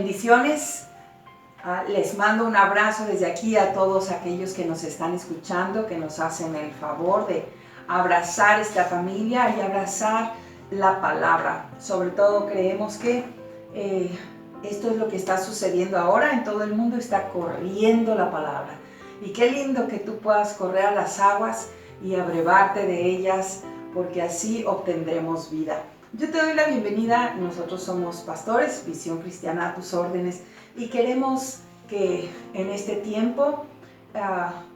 Bendiciones. Les mando un abrazo desde aquí a todos aquellos que nos están escuchando, que nos hacen el favor de abrazar esta familia y abrazar la palabra. Sobre todo creemos que esto es lo que está sucediendo ahora. En todo el mundo está corriendo la palabra. Y qué lindo que tú puedas correr a las aguas y abrevarte de ellas, porque así obtendremos vida. Yo te doy la bienvenida. Nosotros somos pastores, Visión Cristiana a tus órdenes, y queremos que en este tiempo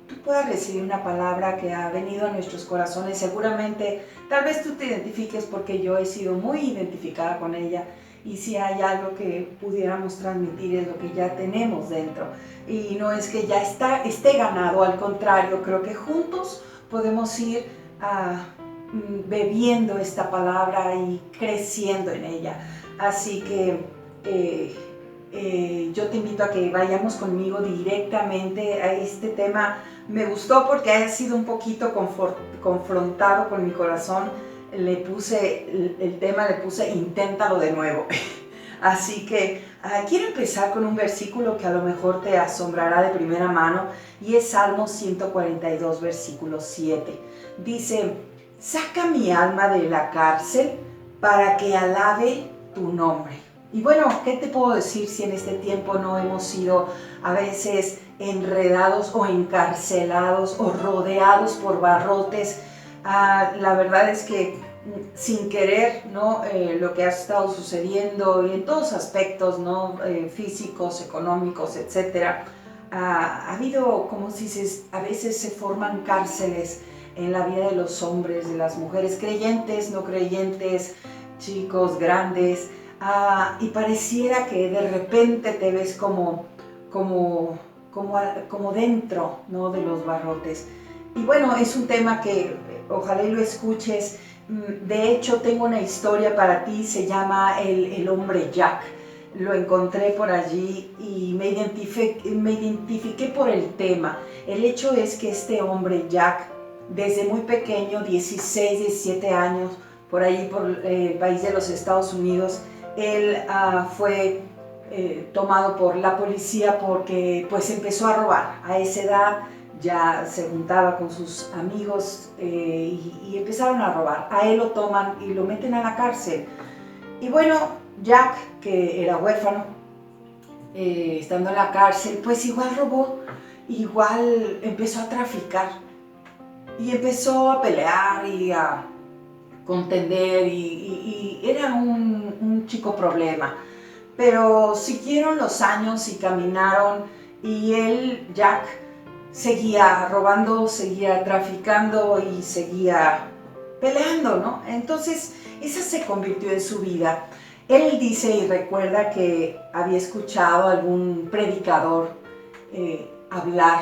tú puedas recibir una palabra que ha venido a nuestros corazones. Seguramente, tal vez tú te identifiques, porque yo he sido muy identificada con ella, y si hay algo que pudiéramos transmitir es lo que ya tenemos dentro. Y no es que ya esté ganado, al contrario, creo que juntos podemos ir bebiendo esta palabra y creciendo en ella. Así que yo te invito a que vayamos conmigo directamente a este tema. Me gustó porque ha sido un poquito confrontado con mi corazón. El tema le puse inténtalo de nuevo. Así que quiero empezar con un versículo que a lo mejor te asombrará de primera mano, y es Salmos 142, versículo 7. Dice: saca mi alma de la cárcel para que alabe tu nombre. Y bueno, ¿qué te puedo decir si en este tiempo no hemos sido a veces enredados o encarcelados o rodeados por barrotes? La verdad es que sin querer, ¿no? Lo que ha estado sucediendo, y en todos aspectos, ¿no? Físicos, económicos, etcétera, ha habido, como si a veces se forman cárceles en la vida de los hombres, de las mujeres, creyentes, no creyentes, chicos, grandes, y pareciera que de repente te ves como dentro, ¿no? De los barrotes. Y bueno, es un tema que ojalá y lo escuches. De hecho, tengo una historia para ti. Se llama el hombre Jack. Lo encontré por allí y me identifiqué por el tema. El hecho es que este hombre Jack, desde muy pequeño, 16, 17 años, por ahí por el país de los Estados Unidos, él fue tomado por la policía porque pues empezó a robar. A esa edad ya se juntaba con sus amigos y empezaron a robar. A él lo toman y lo meten a la cárcel. Y bueno, Jack, que era huérfano, estando en la cárcel, pues igual robó, igual empezó a traficar y empezó a pelear y a contender, y era un chico problema. Pero siguieron los años y caminaron, y él, Jack, seguía robando, seguía traficando y seguía peleando, ¿no? Entonces, esa se convirtió en su vida. Él dice y recuerda que había escuchado a algún predicador hablar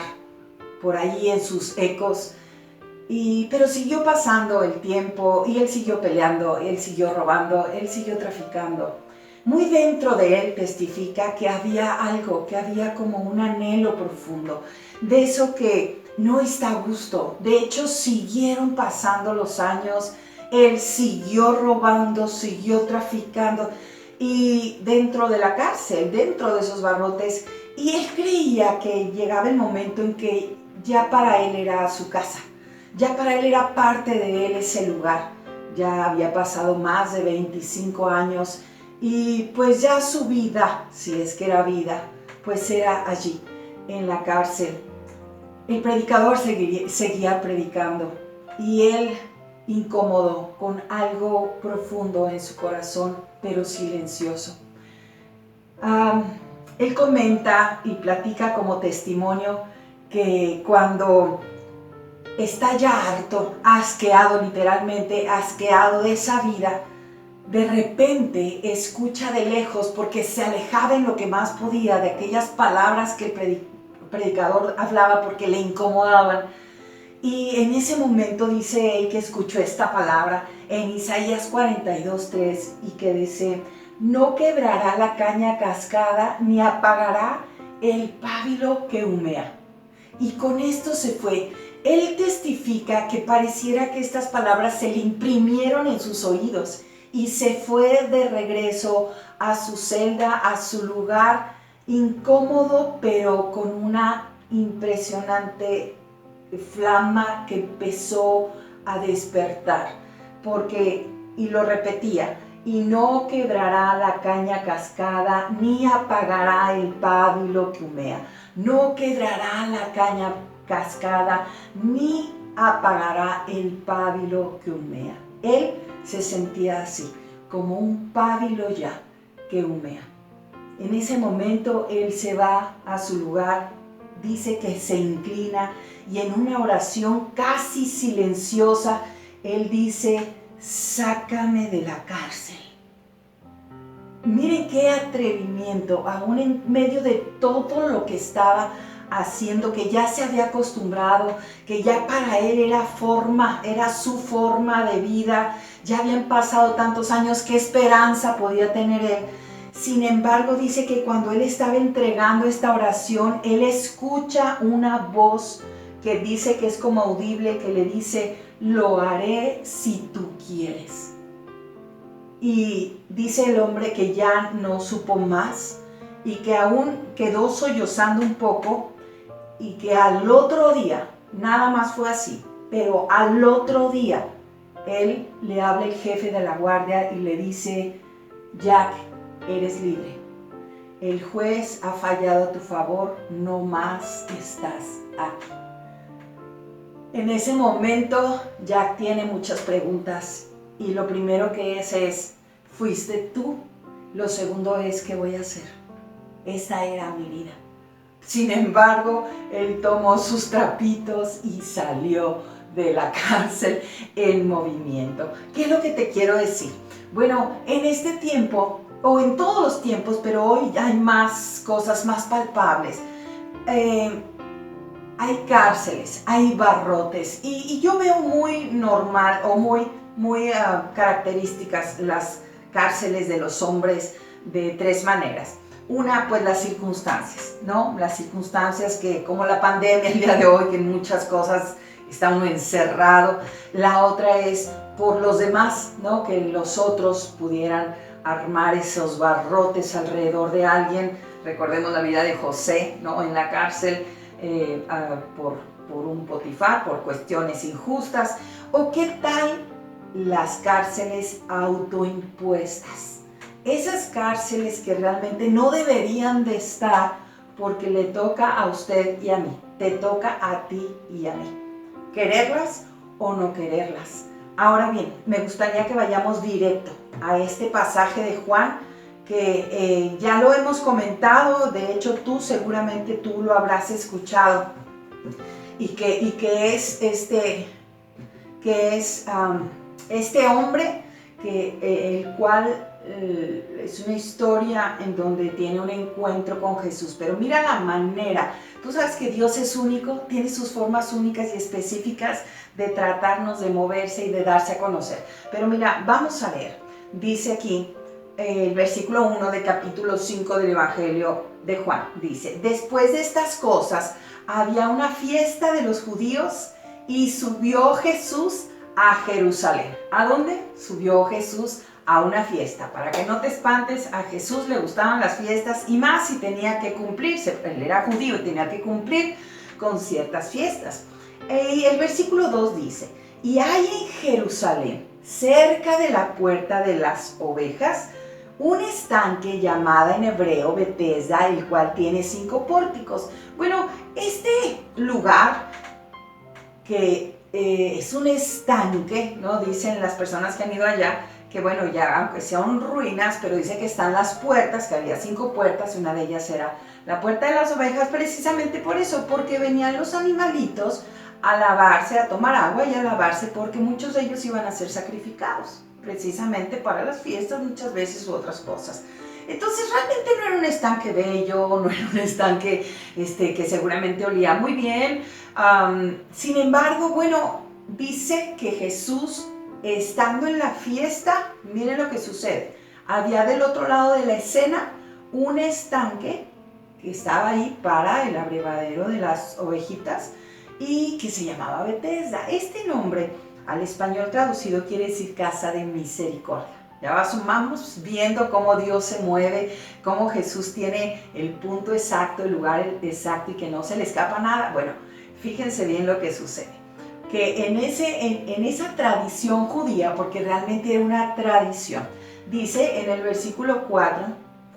por ahí en sus ecos, pero siguió pasando el tiempo y él siguió peleando, él siguió robando, él siguió traficando. Muy dentro de él testifica que había algo, que había como un anhelo profundo, de eso que no está a gusto. De hecho, siguieron pasando los años, él siguió robando, siguió traficando, y dentro de la cárcel, dentro de esos barrotes, y él creía que llegaba el momento en que ya para él era su casa, ya para él era parte de él ese lugar. Ya había pasado más de 25 años, y pues ya su vida, si es que era vida, pues era allí, en la cárcel. El predicador seguía predicando, y él, incómodo, con algo profundo en su corazón, pero silencioso. Él comenta y platica como testimonio que cuando está ya harto, asqueado, literalmente asqueado de esa vida, de repente escucha de lejos, porque se alejaba en lo que más podía de aquellas palabras que el predicador hablaba porque le incomodaban. Y en ese momento dice él que escuchó esta palabra en Isaías 42:3, y que dice: no quebrará la caña cascada, ni apagará el pábilo que humea. Y con esto se fue. Él testifica que pareciera que estas palabras se le imprimieron en sus oídos, y se fue de regreso a su celda, a su lugar incómodo, pero con una impresionante flama que empezó a despertar, y lo repetía, y no quebrará la caña cascada, ni apagará el pábilo que humea. No quebrará la caña cascada, ni apagará el pábilo que humea. Él se sentía así, como un pábilo ya que humea. En ese momento él se va a su lugar, dice que se inclina y en una oración casi silenciosa, él dice: sácame de la cárcel. Miren qué atrevimiento, aún en medio de todo lo que estaba haciendo, que ya se había acostumbrado, que ya para él era su forma de vida, ya habían pasado tantos años, qué esperanza podía tener él. Sin embargo, dice que cuando él estaba entregando esta oración, él escucha una voz que dice que es como audible, que le dice: lo haré si tú quieres. Y dice el hombre que ya no supo más y que aún quedó sollozando un poco, y que al otro día, nada más fue así, pero al otro día, él le habla el jefe de la guardia y le dice: Jack, eres libre. El juez ha fallado a tu favor, no más estás aquí. En ese momento, Jack tiene muchas preguntas y lo primero que es: ¿fuiste tú? Lo segundo es: ¿qué voy a hacer? Esa era mi vida. Sin embargo, él tomó sus trapitos y salió de la cárcel en movimiento. ¿Qué es lo que te quiero decir? Bueno, en este tiempo, o en todos los tiempos, pero hoy hay más cosas más palpables. Hay cárceles, hay barrotes, y yo veo muy normal o muy características las cárceles de los hombres de tres maneras. Una, pues las circunstancias, ¿no? Las circunstancias que, como la pandemia el día de hoy, que en muchas cosas está uno encerrado. La otra es por los demás, ¿no? Que los otros pudieran armar esos barrotes alrededor de alguien. Recordemos la vida de José, ¿no? En la cárcel por un Potifar, por cuestiones injustas. ¿O qué tal las cárceles autoimpuestas? Esas cárceles que realmente no deberían de estar, porque le toca a usted y a mí, te toca a ti y a mí, quererlas o no quererlas. Ahora bien, me gustaría que vayamos directo a este pasaje de Juan, que ya lo hemos comentado, de hecho seguramente tú lo habrás escuchado, y que es este hombre el cual es una historia en donde tiene un encuentro con Jesús, pero mira la manera. Tú sabes que Dios es único, tiene sus formas únicas y específicas de tratarnos, de moverse y de darse a conocer. Pero mira, vamos a ver, dice aquí el versículo 1 de capítulo 5 del Evangelio de Juan, dice: después de estas cosas había una fiesta de los judíos y subió Jesús a Jerusalén. ¿A dónde? Subió Jesús a una fiesta. Para que no te espantes, a Jesús le gustaban las fiestas, y más si tenía que cumplirse. Él era judío y tenía que cumplir con ciertas fiestas. Y el versículo 2 dice: y hay en Jerusalén, cerca de la puerta de las ovejas, un estanque llamada en hebreo Betesda, el cual tiene 5 pórticos. Bueno, este lugar que es un estanque, ¿no? Dicen las personas que han ido allá, que bueno, ya aunque sean ruinas, pero dice que están las puertas, que había 5 puertas, y una de ellas era la puerta de las ovejas, precisamente por eso, porque venían los animalitos a lavarse, a tomar agua y a lavarse, porque muchos de ellos iban a ser sacrificados, precisamente para las fiestas muchas veces u otras cosas. Entonces realmente no era un estanque bello, no era un estanque que seguramente olía muy bien. Sin embargo, bueno, dice que Jesús, estando en la fiesta, miren lo que sucede. Había del otro lado de la escena un estanque que estaba ahí para el abrevadero de las ovejitas y que se llamaba Betesda. Este nombre al español traducido quiere decir casa de misericordia. vamos viendo cómo Dios se mueve, cómo Jesús tiene el punto exacto, el lugar exacto y que no se le escapa nada. Bueno, fíjense bien lo que sucede. Que en esa tradición judía, porque realmente era una tradición, dice en el versículo 4,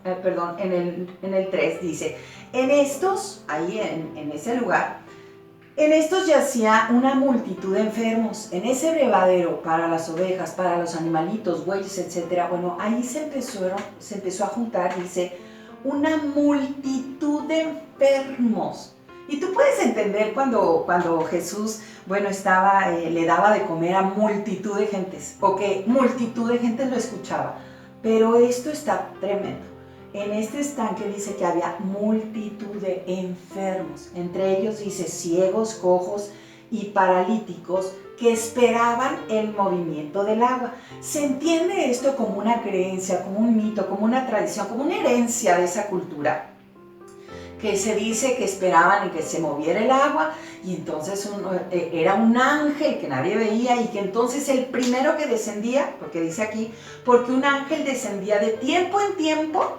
en el 3, dice, en estos, ahí en ese lugar, en estos yacía una multitud de enfermos, en ese brevadero para las ovejas, para los animalitos, bueyes, etc. Bueno, ahí se empezó a juntar, dice, una multitud de enfermos. Y tú puedes entender cuando Jesús, bueno, le daba de comer a multitud de gentes, o que multitud de gentes lo escuchaba. Pero esto está tremendo. En este estanque dice que había multitud de enfermos, entre ellos dice ciegos, cojos y paralíticos que esperaban el movimiento del agua. Se entiende esto como una creencia, como un mito, como una tradición, como una herencia de esa cultura, que se dice que esperaban en que se moviera el agua y entonces era un ángel que nadie veía y que entonces el primero que descendía, porque dice aquí, porque un ángel descendía de tiempo en tiempo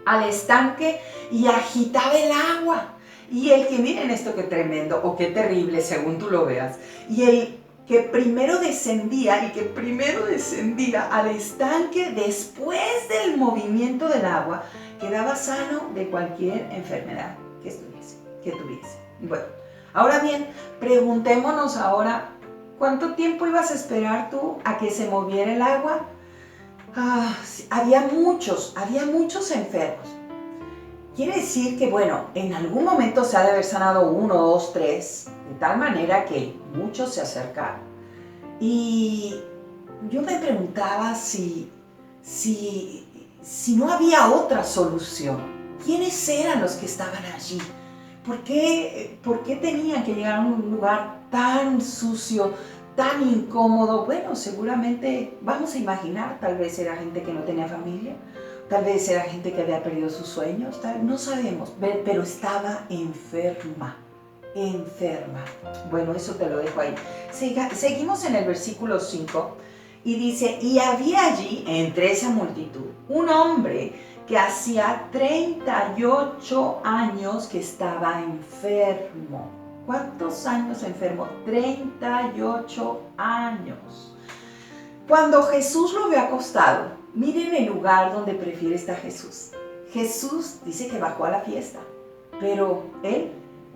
al estanque y agitaba el agua. Y el que, miren esto qué tremendo o qué terrible según tú lo veas, y el que primero descendía al estanque después del movimiento del agua, quedaba sano de cualquier enfermedad que tuviese. Bueno, ahora bien, preguntémonos ahora, ¿cuánto tiempo ibas a esperar tú a que se moviera el agua? Había muchos enfermos. Quiere decir que, bueno, en algún momento se ha de haber sanado 1, 2, 3, de tal manera que muchos se acercaron. Y yo me preguntaba si no había otra solución. ¿Quiénes eran los que estaban allí? ¿Por qué tenían que llegar a un lugar tan sucio, tan incómodo? Bueno, seguramente, vamos a imaginar, tal vez era gente que no tenía familia, tal vez era gente que había perdido sus sueños, no sabemos, pero estaba enferma. Bueno, eso te lo dejo ahí. Seguimos en el versículo 5 y dice, y había allí, entre esa multitud, un hombre que hacía 38 años que estaba enfermo. ¿Cuántos años enfermo? 38 años. Cuando Jesús lo vio acostado, miren el lugar donde prefiere estar Jesús. Jesús dice que bajó a la fiesta, pero él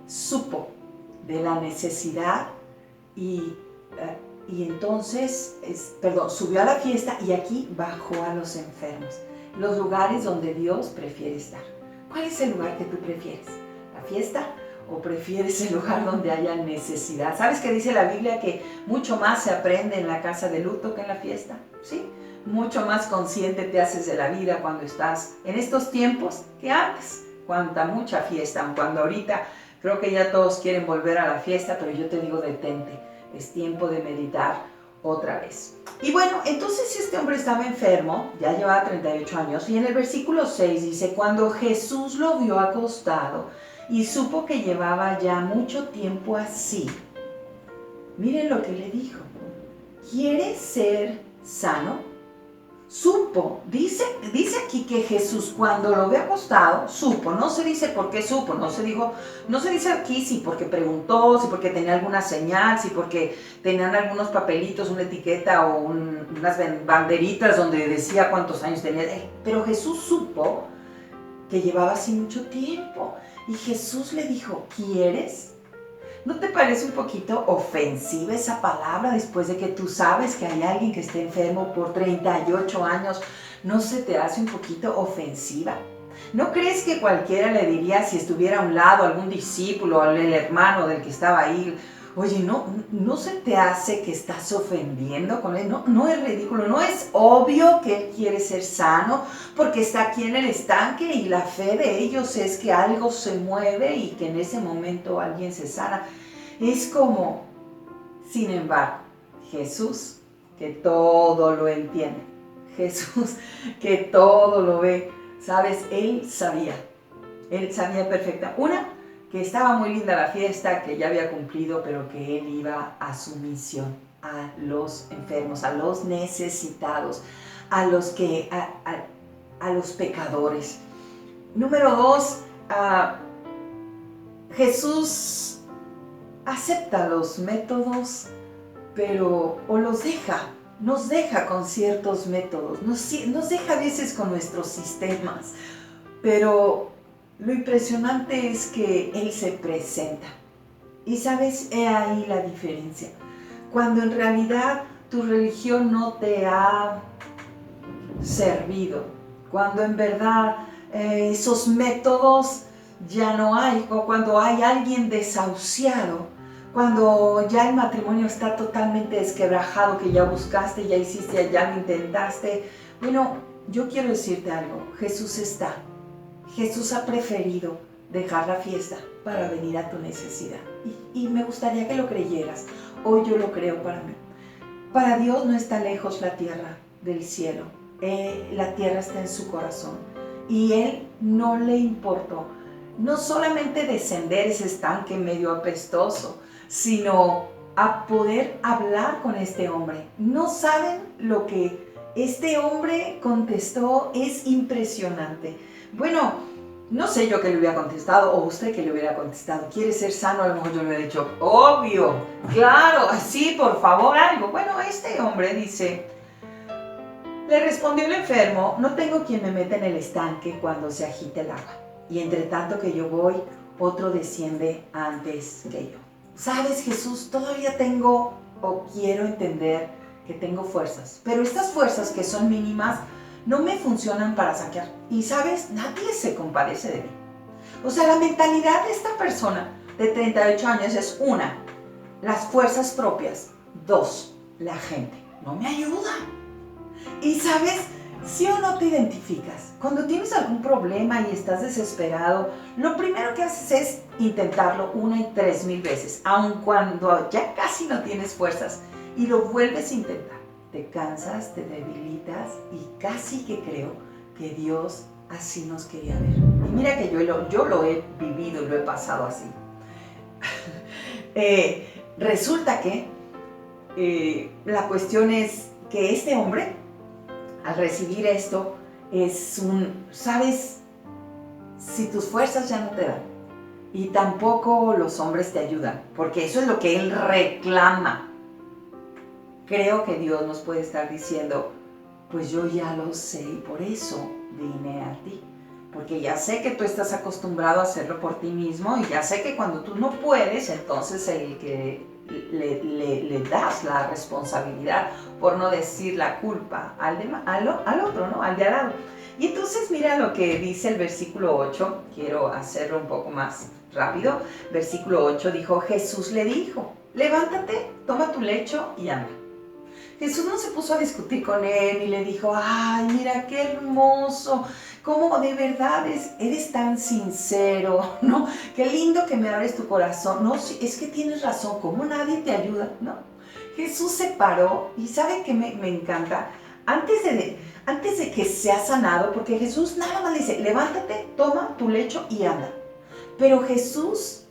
supo de la necesidad y entonces, subió a la fiesta y aquí bajó a los enfermos. Los lugares donde Dios prefiere estar. ¿Cuál es el lugar que tú prefieres? ¿La fiesta o prefieres el lugar donde haya necesidad? ¿Sabes que dice la Biblia que mucho más se aprende en la casa de luto que en la fiesta? ¿Sí? Mucho más consciente te haces de la vida cuando estás en estos tiempos que antes. Mucha fiesta, cuando ahorita creo que ya todos quieren volver a la fiesta, pero yo te digo detente, es tiempo de meditar otra vez. Y bueno, entonces este hombre estaba enfermo, ya llevaba 38 años, y en el versículo 6 dice, cuando Jesús lo vio acostado y supo que llevaba ya mucho tiempo así, miren lo que le dijo, ¿quieres ser sano? Supo, dice aquí que Jesús cuando lo ve acostado, supo, no se dice por qué supo, no se dice aquí si porque preguntó, si porque tenía alguna señal, si porque tenían algunos papelitos, una etiqueta o unas banderitas donde decía cuántos años tenía, pero Jesús supo que llevaba así mucho tiempo y Jesús le dijo, ¿quieres? ¿No te parece un poquito ofensiva esa palabra después de que tú sabes que hay alguien que esté enfermo por 38 años? ¿No se te hace un poquito ofensiva? ¿No crees que cualquiera le diría si estuviera a un lado algún discípulo o el hermano del que estaba ahí? Oye, ¿no se te hace que estás ofendiendo con él? No es ridículo, no es obvio que él quiere ser sano porque está aquí en el estanque y la fe de ellos es que algo se mueve y que en ese momento alguien se sana. Es como, sin embargo, Jesús que todo lo entiende, Jesús que todo lo ve, ¿sabes? Él sabía perfectamente. Que estaba muy linda la fiesta, que ya había cumplido, pero que él iba a su misión, a los enfermos, a los necesitados, a los pecadores. Número 2, Jesús acepta los métodos, pero nos deja con ciertos métodos, nos deja a veces con nuestros sistemas, pero lo impresionante es que Él se presenta. Y sabes, he ahí la diferencia. Cuando en realidad tu religión no te ha servido, cuando en verdad esos métodos ya no hay, o cuando hay alguien desahuciado, cuando ya el matrimonio está totalmente desquebrajado, que ya buscaste, ya hiciste, ya lo intentaste. Bueno, yo quiero decirte algo, Jesús está. Jesús ha preferido dejar la fiesta para venir a tu necesidad. Y me gustaría que lo creyeras. Hoy yo lo creo para mí. Para Dios no está lejos la tierra del cielo. La tierra está en su corazón. Y Él no le importó no solamente descender ese estanque medio apestoso, sino a poder hablar con este hombre. No saben lo que este hombre contestó, es impresionante. Bueno, no sé yo qué le hubiera contestado, o usted que le hubiera contestado. ¿Quiere ser sano? A lo mejor yo le hubiera dicho, obvio, claro, sí, por favor, algo. Bueno, este hombre dice, le respondió el enfermo, no tengo quien me meta en el estanque cuando se agite el agua. Y entre tanto que yo voy, otro desciende antes que yo. ¿Sabes, Jesús? Todavía tengo, o quiero entender que tengo fuerzas, pero estas fuerzas que son mínimas no me funcionan para saquear. Y ¿sabes? Nadie se compadece de mí. O sea, la mentalidad de esta persona de 38 años es 1, las fuerzas propias. 2, la gente no me ayuda. Y ¿sabes? Si o no te identificas, cuando tienes algún problema y estás desesperado, lo primero que haces es intentarlo 1 y 3,000 veces, aun cuando ya casi no tienes fuerzas, y lo vuelves a intentar. Te cansas, te debilitas y casi que creo que Dios así nos quería ver. Y mira que yo lo he vivido y lo he pasado así. Resulta que la cuestión es que este hombre, al recibir esto, ¿sabes? Si tus fuerzas ya no te dan, y tampoco los hombres te ayudan, porque eso es lo que él reclama. Creo que Dios nos puede estar diciendo, pues yo ya lo sé y por eso vine a ti. Porque ya sé que tú estás acostumbrado a hacerlo por ti mismo y ya sé que cuando tú no puedes, entonces el que le das la responsabilidad, por no decir la culpa, al otro, ¿no? Al de al lado. Y entonces mira lo que dice el versículo 8, quiero hacerlo un poco más rápido. Versículo 8 dijo, Jesús le dijo, levántate, toma tu lecho y anda. Jesús no se puso a discutir con él y le dijo, ay, mira qué hermoso, cómo de verdad eres tan sincero, ¿no? Qué lindo que me abres tu corazón. No, es que tienes razón, ¿cómo nadie te ayuda? No. Jesús se paró y ¿sabe qué me encanta? Antes de que sea sanado, porque Jesús nada más dice, levántate, toma tu lecho y anda. Pero Jesús,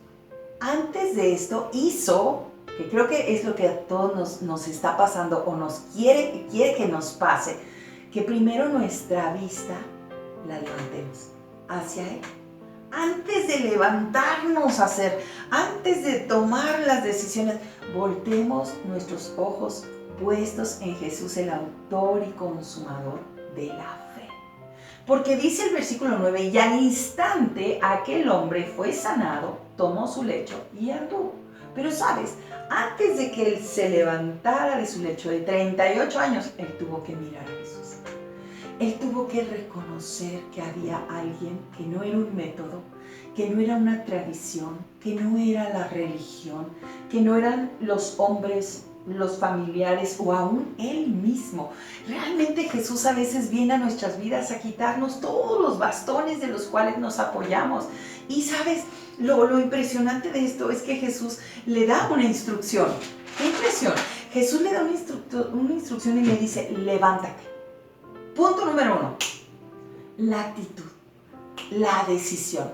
antes de esto, hizo, que creo que es lo que a todos nos está pasando o nos quiere que nos pase, que primero nuestra vista la levantemos hacia Él. Antes de levantarnos a hacer, antes de tomar las decisiones, voltemos nuestros ojos puestos en Jesús, el autor y consumador de la fe. Porque dice el versículo 9, y al instante aquel hombre fue sanado, tomó su lecho y anduvo. Pero sabes, antes de que él se levantara de su lecho de 38 años, él tuvo que mirar a Jesús. Él tuvo que reconocer que había alguien que no era un método, que no era una tradición, que no era la religión, que no eran los hombres, los familiares o aún Él mismo. Realmente Jesús a veces viene a nuestras vidas a quitarnos todos los bastones de los cuales nos apoyamos. Y sabes, lo impresionante de esto es que Jesús le da una instrucción. ¡Qué impresión! Jesús le da una instrucción y le dice, levántate. Punto número 1, la actitud, la decisión.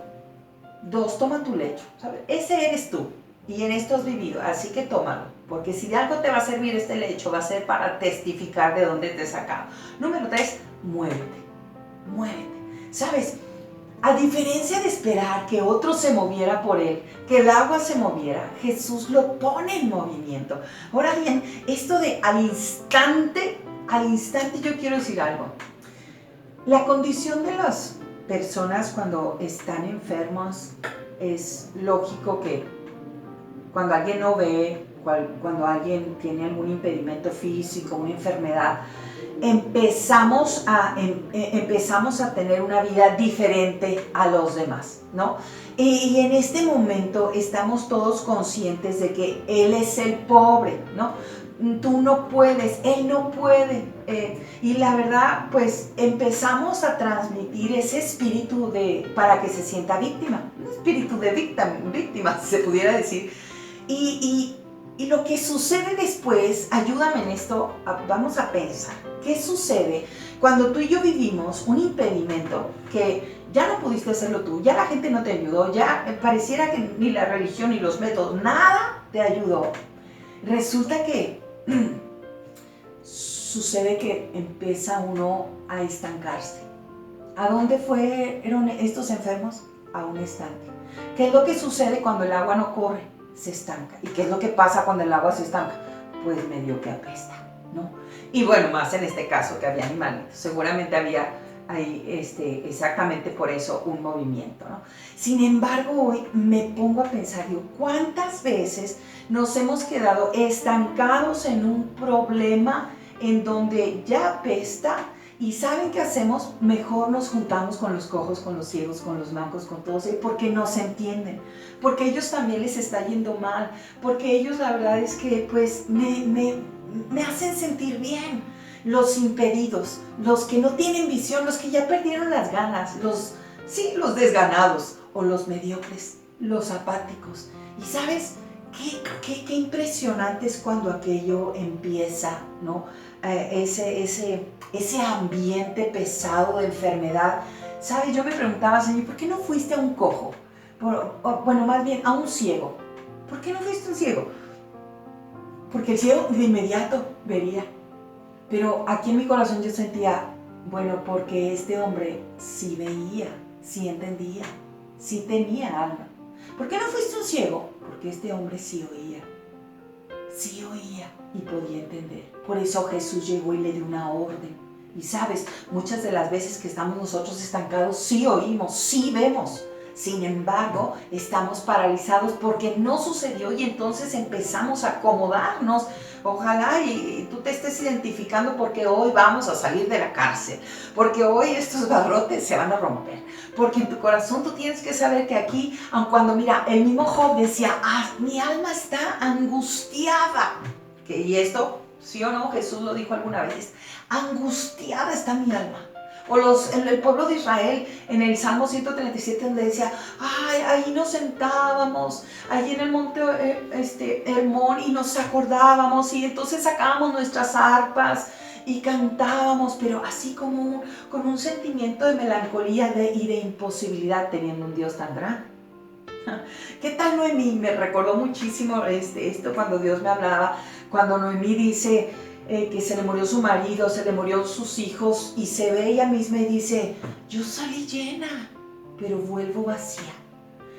2, toma tu lecho, ¿sabes? Ese eres tú. y en esto has vivido, así que tómalo, porque si de algo te va a servir este lecho, va a ser para testificar de dónde te he sacado. Número 3, muévete, muévete. ¿Sabes? A diferencia de esperar que otro se moviera por él, que el agua se moviera, Jesús lo pone en movimiento. Ahora bien, esto de al instante yo quiero decir algo. La condición de las personas cuando están enfermos es lógico que cuando alguien no ve, cuando alguien tiene algún impedimento físico, una enfermedad, empezamos a tener una vida diferente a los demás, ¿no? Y en este momento estamos todos conscientes de que Él es el pobre, ¿no? Tú no puedes, Él no puede. Y la verdad, pues empezamos a transmitir ese espíritu para que se sienta víctima, un espíritu de víctima, se pudiera decir. Y lo que sucede después, ayúdame en esto, vamos a pensar, ¿qué sucede cuando tú y yo vivimos un impedimento que ya no pudiste hacerlo tú, ya la gente no te ayudó, ya pareciera que ni la religión ni los métodos, nada te ayudó? Resulta que sucede que empieza uno a estancarse. ¿A dónde fueron estos enfermos? A un estanque. ¿Qué es lo que sucede cuando el agua no corre? Se estanca. ¿Y qué es lo que pasa cuando el agua se estanca? Pues medio que apesta, ¿no? Y bueno, más en este caso que había animalitos. Seguramente había ahí exactamente por eso un movimiento, ¿no? Sin embargo, hoy me pongo a pensar, digo, ¿cuántas veces nos hemos quedado estancados en un problema en donde ya apesta? ¿Y saben qué hacemos? Mejor nos juntamos con los cojos, con los ciegos, con los mancos, con todos, porque no se entienden, porque ellos también les está yendo mal, porque ellos la verdad es que pues me hacen sentir bien. Los impedidos, los que no tienen visión, los que ya perdieron las ganas, los desganados o los mediocres, los apáticos. Y ¿sabes qué impresionante es cuando aquello empieza, ¿no? Ese ambiente pesado de enfermedad. ¿Sabes? Yo me preguntaba, Señor, ¿por qué no fuiste a un cojo? Bueno, más bien a un ciego. ¿Por qué no fuiste a un ciego? Porque el ciego de inmediato vería. Pero aquí en mi corazón yo sentía, bueno, porque este hombre sí veía, sí entendía, sí tenía alma. ¿Por qué no fuiste un ciego? Porque este hombre sí oía y podía entender. Por eso Jesús llegó y le dio una orden. Y sabes, muchas de las veces que estamos nosotros estancados, sí oímos, sí vemos. Sin embargo, estamos paralizados porque no sucedió y entonces empezamos a acomodarnos. Ojalá y tú te estés identificando porque hoy vamos a salir de la cárcel, porque hoy estos barrotes se van a romper, porque en tu corazón tú tienes que saber que aquí, aun cuando mira, el mismo Job decía, mi alma está angustiada, y esto, sí o no, Jesús lo dijo alguna vez, angustiada está mi alma. O el pueblo de Israel en el Salmo 137 donde decía, ahí nos sentábamos, ahí en el monte Hermón y nos acordábamos y entonces sacábamos nuestras arpas y cantábamos, pero así como con un sentimiento de melancolía y de imposibilidad teniendo un Dios tan grande. ¿Qué tal Noemí? Me recordó muchísimo esto cuando Dios me hablaba, cuando Noemí dice que se le murió su marido, se le murió sus hijos y se ve ella misma y dice, yo salí llena, pero vuelvo vacía.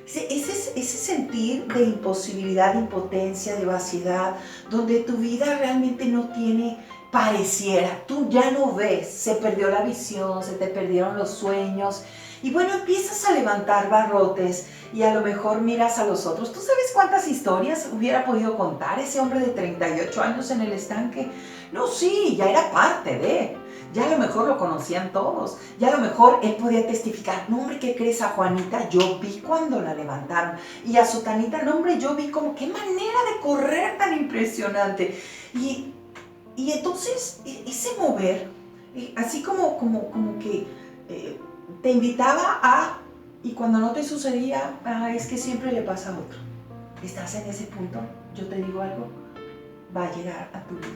Ese sentir de imposibilidad, de impotencia, de vaciedad, donde tu vida realmente no tiene, pareciera, tú ya no ves, se perdió la visión, se te perdieron los sueños. Y bueno, empiezas a levantar barrotes y a lo mejor miras a los otros. ¿Tú sabes cuántas historias hubiera podido contar ese hombre de 38 años en el estanque? No, sí, ya era parte de, ya a lo mejor lo conocían todos, ya a lo mejor él podía testificar, no hombre, ¿qué crees? A Juanita yo vi cuando la levantaron y a Sotanita, no hombre, yo vi como, qué manera de correr tan impresionante. Y entonces ese mover, así como que te invitaba y cuando no te sucedía, es que siempre le pasa a otro. ¿Estás en ese punto? Yo te digo algo, va a llegar a tu vida.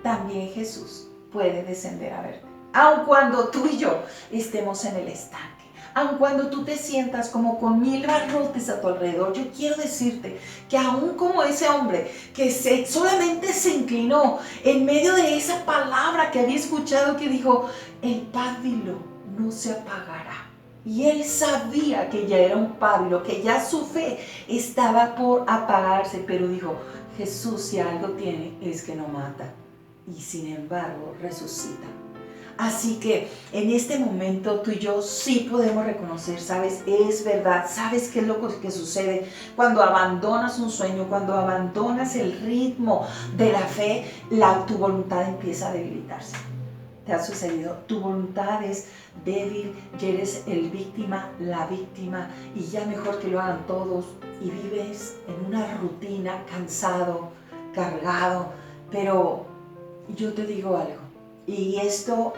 También Jesús puede descender a verte, aun cuando tú y yo estemos en el estanque, Aun cuando tú te sientas como con 1000 barrotes a tu alrededor, yo quiero decirte que aún como ese hombre que solamente se inclinó en medio de esa palabra que había escuchado que dijo, el pábilo no se apagará. Y él sabía que ya era un pábilo, que ya su fe estaba por apagarse, pero dijo, Jesús si algo tiene es que no mata y sin embargo resucita. Así que en este momento tú y yo sí podemos reconocer, ¿sabes? Es verdad, ¿sabes qué es lo que sucede cuando abandonas un sueño, cuando abandonas el ritmo de la fe? Tu voluntad empieza a debilitarse. ¿Te ha sucedido? Tu voluntad es débil, ya eres la víctima y ya mejor que lo hagan todos y vives en una rutina, cansado, cargado, pero yo te digo algo. Y esto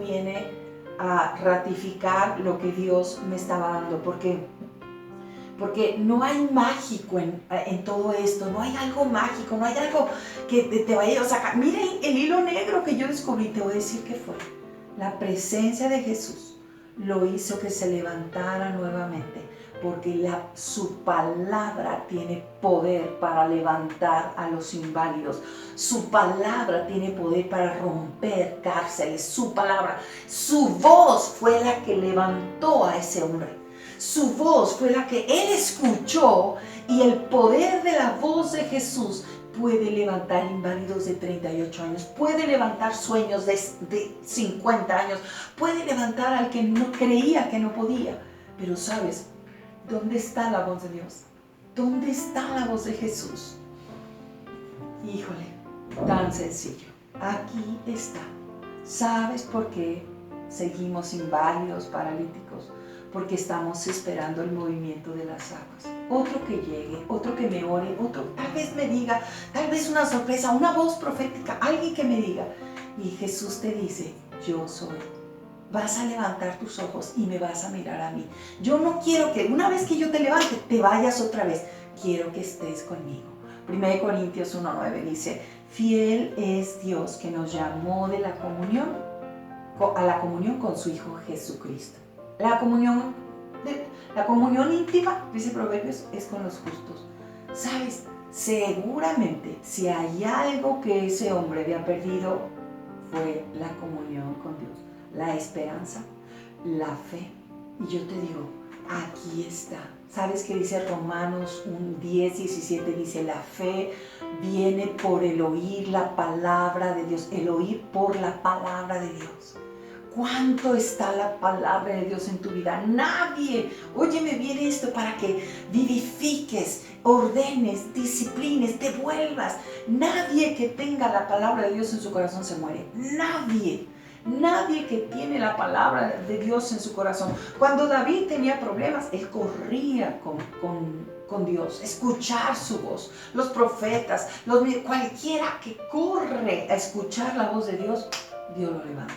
viene a ratificar lo que Dios me estaba dando, porque no hay mágico en todo esto, no hay algo mágico, no hay algo que te vaya a sacar. Mira el hilo negro que yo descubrí, te voy a decir qué fue. La presencia de Jesús lo hizo que se levantara nuevamente, porque su palabra tiene poder para levantar a los inválidos. Su palabra tiene poder para romper cárceles. Su palabra, su voz fue la que levantó a ese hombre. Su voz fue la que él escuchó y el poder de la voz de Jesús puede levantar inválidos de 38 años, puede levantar sueños de 50 años, puede levantar al que no creía que no podía. Pero ¿sabes dónde está la voz de Dios? ¿Dónde está la voz de Jesús? Híjole, tan sencillo. Aquí está. ¿Sabes por qué seguimos inválidos, paralíticos? Porque estamos esperando el movimiento de las aguas. Otro que llegue, otro que me ore, otro tal vez me diga, tal vez una sorpresa, una voz profética, alguien que me diga. Y Jesús te dice, yo soy. Vas a levantar tus ojos y me vas a mirar a mí. Yo no quiero que una vez que yo te levante, te vayas otra vez. Quiero que estés conmigo. 1 Corintios 1:9 dice, fiel es Dios que nos llamó de la comunión, a la comunión con su Hijo Jesucristo. La comunión íntima, dice Proverbios, es con los justos. ¿Sabes? Seguramente, si hay algo que ese hombre había perdido, fue la comunión con Dios, la esperanza, la fe. Y yo te digo, aquí está. ¿Sabes qué dice Romanos 10:17? Dice, la fe viene por el oír la palabra de Dios, el oír por la palabra de Dios. ¿Cuánto está la palabra de Dios en tu vida? Nadie, óyeme bien esto, para que vivifiques, ordenes, disciplines, te vuelvas. Nadie que tenga la palabra de Dios en su corazón se muere. Nadie que tiene la palabra de Dios en su corazón. Cuando David tenía problemas, él corría con Dios, escuchar su voz. Los profetas, cualquiera que corre a escuchar la voz de Dios, Dios lo levanta.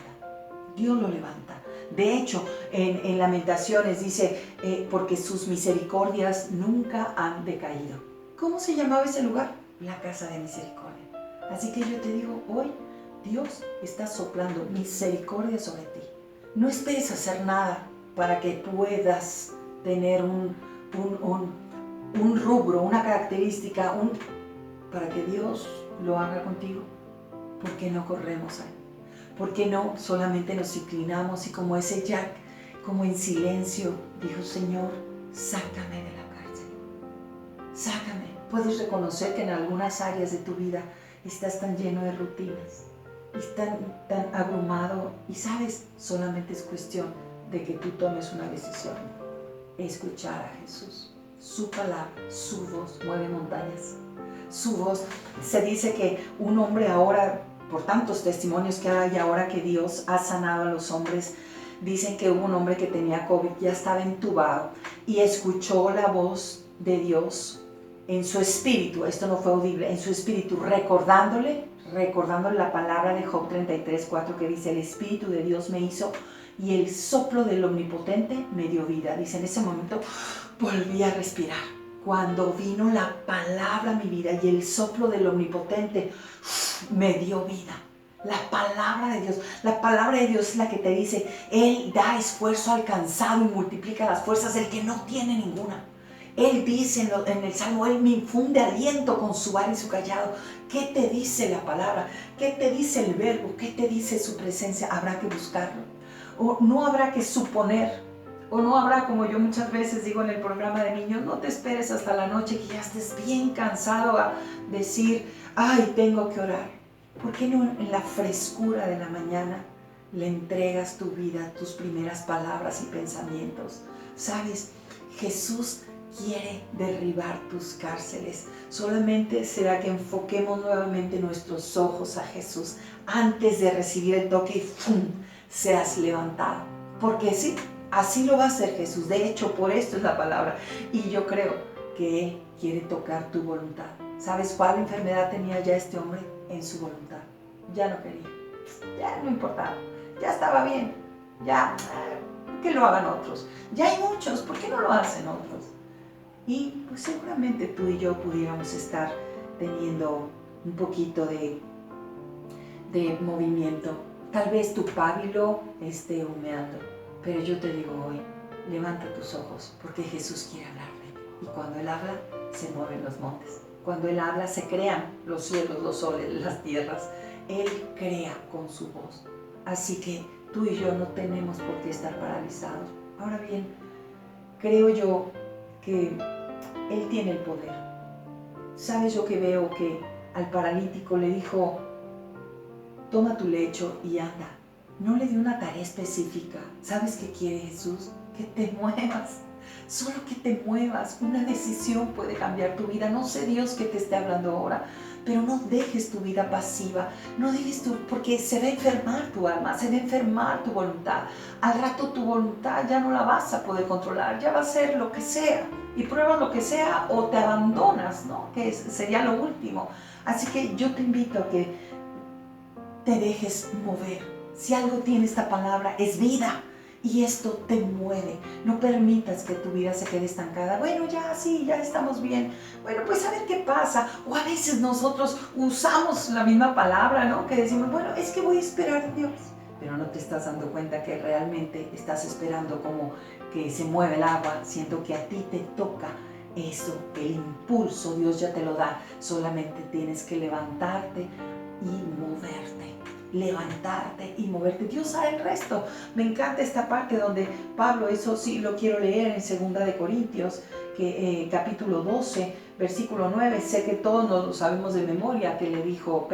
Dios lo levanta. De hecho, en Lamentaciones dice, porque sus misericordias nunca han decaído. ¿Cómo se llamaba ese lugar? La casa de misericordia. Así que yo te digo, hoy Dios está soplando misericordia sobre ti. No esperes hacer nada para que puedas tener un rubro, una característica, para que Dios lo haga contigo. ¿Por qué no corremos a Él? ¿Por qué no solamente nos inclinamos y como ese Jack, como en silencio, dijo, Señor, sácame de la cárcel? Sácame. Puedes reconocer que en algunas áreas de tu vida estás tan lleno de rutinas, estás tan abrumado y sabes, solamente es cuestión de que tú tomes una decisión. Escuchar a Jesús. Su palabra, su voz mueve montañas. Su voz. Se dice que un hombre ahora, por tantos testimonios que hay ahora que Dios ha sanado a los hombres, dicen que hubo un hombre que tenía COVID, ya estaba entubado y escuchó la voz de Dios en su espíritu, esto no fue audible, en su espíritu, recordándole la palabra de Job 33:4 que dice, el espíritu de Dios me hizo y el soplo del omnipotente me dio vida. Dice, en ese momento volví a respirar. Cuando vino la palabra a mi vida y el soplo del omnipotente me dio vida. La palabra de Dios. La palabra de Dios es la que te dice, Él da esfuerzo al cansado y multiplica las fuerzas del que no tiene ninguna. Él dice en el Salmo, Él me infunde aliento con su vara y su callado. ¿Qué te dice la palabra? ¿Qué te dice el verbo? ¿Qué te dice su presencia? Habrá que buscarlo. O no habrá que suponer. O no habrá, como yo muchas veces digo en el programa de niños, no te esperes hasta la noche que ya estés bien cansado a decir, ay, tengo que orar. ¿Por qué no en la frescura de la mañana le entregas tu vida, tus primeras palabras y pensamientos? ¿Sabes? Jesús quiere derribar tus cárceles. Solamente será que enfoquemos nuevamente nuestros ojos a Jesús antes de recibir el toque y ¡fum! Seas levantado. Porque sí, así lo va a hacer Jesús. De hecho, por esto es la palabra. Y yo creo que Él quiere tocar tu voluntad. ¿Sabes cuál enfermedad tenía ya este hombre? En su voluntad. Ya no quería. Ya no importaba. Ya estaba bien. Ya, que lo hagan otros. Ya hay muchos, ¿por qué no lo hacen otros? Y pues seguramente tú y yo pudiéramos estar teniendo un poquito de movimiento. Tal vez tu pábilo esté humeando, pero yo te digo hoy, levanta tus ojos, porque Jesús quiere hablarte. Y cuando Él habla, se mueven los montes. Cuando Él habla, se crean los cielos, los soles, las tierras. Él crea con su voz. Así que tú y yo no tenemos por qué estar paralizados. Ahora bien, creo yo que Él tiene el poder. ¿Sabes? Yo que veo que al paralítico le dijo, toma tu lecho y anda. No le dio una tarea específica. ¿Sabes qué quiere Jesús? Que te muevas. Solo que te muevas. Una decisión puede cambiar tu vida. No sé Dios que te esté hablando ahora, pero no dejes tu vida pasiva. No dejes porque se va a enfermar tu alma, se va a enfermar tu voluntad. Al rato tu voluntad ya no la vas a poder controlar. Ya va a ser lo que sea. Y pruebas lo que sea o te abandonas, ¿no? Que sería lo último. Así que yo te invito a que te dejes mover. Si algo tiene esta palabra, es vida. Y esto te mueve. No permitas que tu vida se quede estancada. Bueno, ya sí, ya estamos bien. Bueno, pues a ver qué pasa. O a veces nosotros usamos la misma palabra, ¿no? Que decimos, bueno, es que voy a esperar a Dios. Pero no te estás dando cuenta que realmente estás esperando como que se mueve el agua, siendo que a ti te toca eso, el impulso, Dios ya te lo da. Solamente tienes que levantarte y moverte. Levantarte y moverte. Dios hará el resto. Me encanta esta parte donde Pablo, eso sí lo quiero leer en 2 de Corintios, capítulo 12, versículo 9. Sé que todos nos lo sabemos de memoria, que le dijo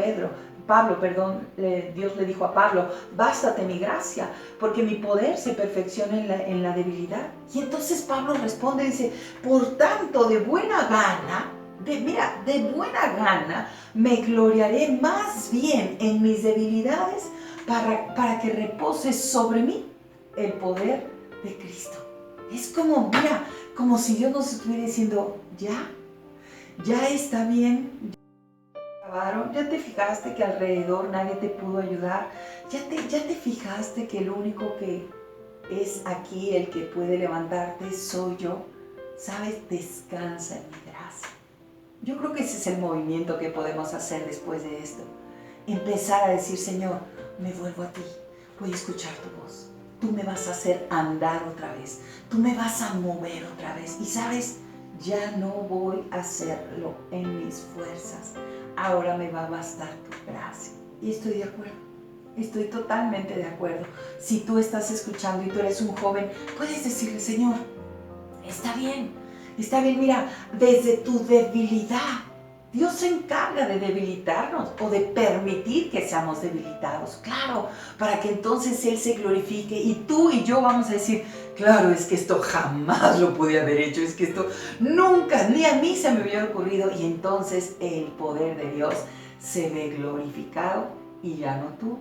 Dios le dijo a Pablo, bástate mi gracia, porque mi poder se perfecciona en la debilidad. Y entonces Pablo responde y dice, por tanto, de buena gana, de buena gana me gloriaré más bien en mis debilidades para que repose sobre mí el poder de Cristo. Es como, como si Dios nos estuviera diciendo, ya está bien. ¿Ya te fijaste que alrededor nadie te pudo ayudar? ¿Ya te fijaste que el único que es aquí el que puede levantarte soy yo? ¿Sabes? Descansa en mi gracia. Yo creo que ese es el movimiento que podemos hacer después de esto. Empezar a decir, Señor, me vuelvo a ti, voy a escuchar tu voz. Tú me vas a hacer andar otra vez, tú me vas a mover otra vez. Y sabes, ya no voy a hacerlo en mis fuerzas, ahora me va a bastar tu gracia. Y estoy de acuerdo, estoy totalmente de acuerdo. Si tú estás escuchando y tú eres un joven, puedes decirle, Señor, está bien, mira, desde tu debilidad, Dios se encarga de debilitarnos o de permitir que seamos debilitados, claro, para que entonces Él se glorifique y tú y yo vamos a decir, claro, es que esto jamás lo pude haber hecho, es que esto nunca, ni a mí se me hubiera ocurrido, y entonces el poder de Dios se ve glorificado y ya no tú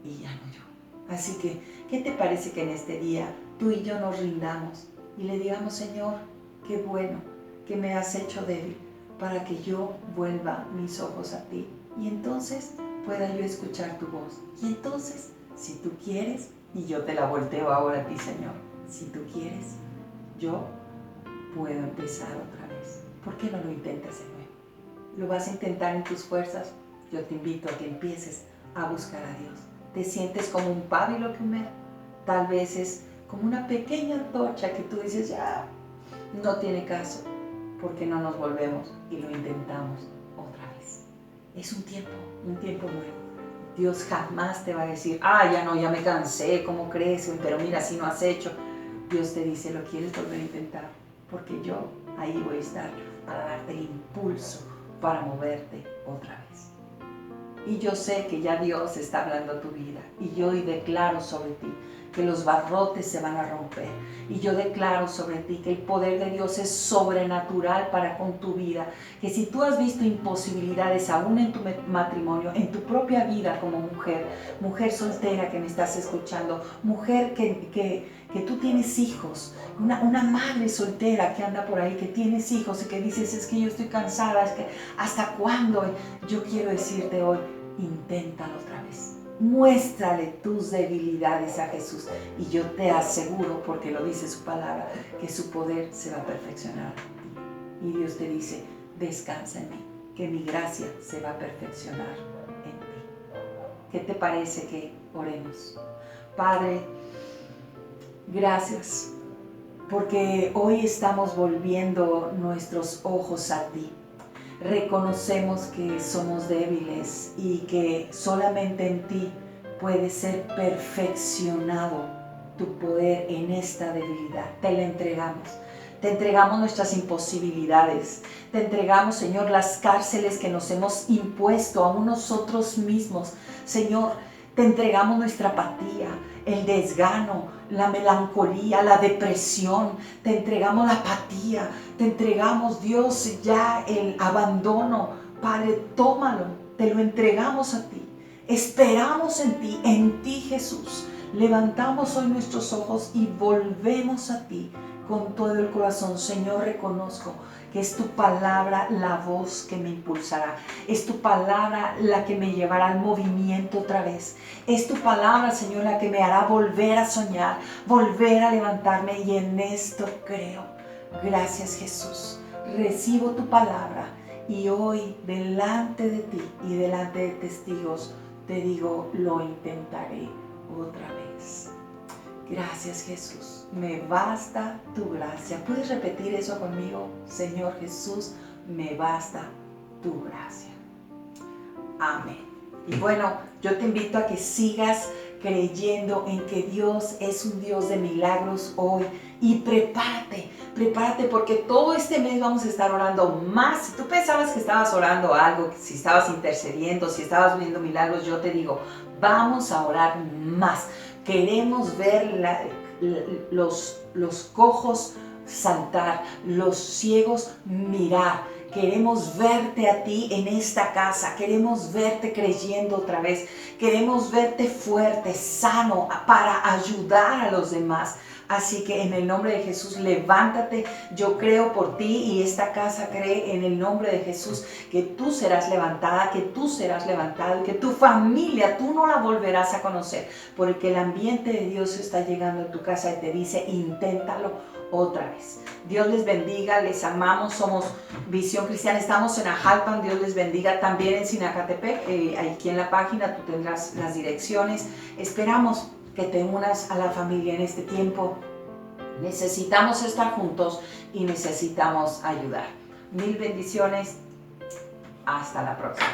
y ya no yo. Así que, ¿qué te parece que en este día tú y yo nos rindamos y le digamos, Señor, qué bueno que me has hecho débil para que yo vuelva mis ojos a ti y entonces pueda yo escuchar tu voz? Y entonces, si tú quieres, y yo te la volteo ahora a ti, Señor, si tú quieres, yo puedo empezar otra vez. ¿Por qué no lo intentas de nuevo? ¿Lo vas a intentar en tus fuerzas? Yo te invito a que empieces a buscar a Dios. Te sientes como un pábilo que humeante. Tal vez es como una pequeña antorcha que tú dices, ya, no tiene caso, porque no nos volvemos y lo intentamos otra vez. Es un tiempo nuevo. Dios jamás te va a decir, ya no, ya me cansé, ¿cómo crees? Pero mira, si no has hecho. Dios te dice, ¿lo quieres volver a intentar? Porque yo ahí voy a estar para darte el impulso para moverte otra vez. Y yo sé que ya Dios está hablando a tu vida. Y yo hoy declaro sobre ti que los barrotes se van a romper. Y yo declaro sobre ti que el poder de Dios es sobrenatural para con tu vida. Que si tú has visto imposibilidades aún en tu matrimonio, en tu propia vida como mujer soltera que me estás escuchando, mujer que tú tienes hijos, una madre soltera que anda por ahí, que tienes hijos y que dices, es que yo estoy cansada, es que ¿hasta cuándo? Yo quiero decirte hoy, inténtalo otra vez. Muéstrale tus debilidades a Jesús y yo te aseguro, porque lo dice su palabra, que su poder se va a perfeccionar en ti. Y Dios te dice, descansa en mí, que mi gracia se va a perfeccionar en ti. ¿Qué te parece que oremos? Padre, gracias, porque hoy estamos volviendo nuestros ojos a ti. Reconocemos que somos débiles y que solamente en ti puede ser perfeccionado tu poder en esta debilidad. Te la entregamos. Te entregamos nuestras imposibilidades. Te entregamos, Señor, las cárceles que nos hemos impuesto aún nosotros mismos. Señor, te entregamos nuestra apatía, el desgano, la melancolía, la depresión. Te entregamos la apatía. Te entregamos, Dios, ya el abandono. Padre, tómalo. Te lo entregamos a ti. Esperamos en ti, Jesús. Levantamos hoy nuestros ojos y volvemos a ti con todo el corazón. Señor, reconozco que es tu palabra la voz que me impulsará. Es tu palabra la que me llevará al movimiento otra vez. Es tu palabra, Señor, la que me hará volver a soñar, volver a levantarme, y en esto creo. Gracias, Jesús. Recibo tu palabra y hoy delante de ti y delante de testigos te digo, lo intentaré otra vez. Gracias, Jesús. Me basta tu gracia. ¿Puedes repetir eso conmigo? Señor Jesús, me basta tu gracia. Amén. Y bueno, yo te invito a que sigas creyendo en que Dios es un Dios de milagros hoy. Y prepárate porque todo este mes vamos a estar orando más. Si tú pensabas que estabas orando algo, si estabas intercediendo, si estabas viendo milagros, yo te digo, vamos a orar más. Queremos ver los cojos saltar, los ciegos mirar. Queremos verte a ti en esta casa, queremos verte creyendo otra vez, queremos verte fuerte, sano, para ayudar a los demás. Así que en el nombre de Jesús, levántate. Yo creo por ti y esta casa cree en el nombre de Jesús que tú serás levantada, que tú serás levantado, que tu familia, tú no la volverás a conocer, porque el ambiente de Dios está llegando a tu casa y te dice, inténtalo otra vez. Dios les bendiga, les amamos, somos Visión Cristiana, estamos en Ajalpan, Dios les bendiga, también en Sinacatepec, aquí en la página tú tendrás las direcciones. Esperamos que te unas a la familia en este tiempo. Necesitamos estar juntos y necesitamos ayudar. Mil bendiciones. Hasta la próxima.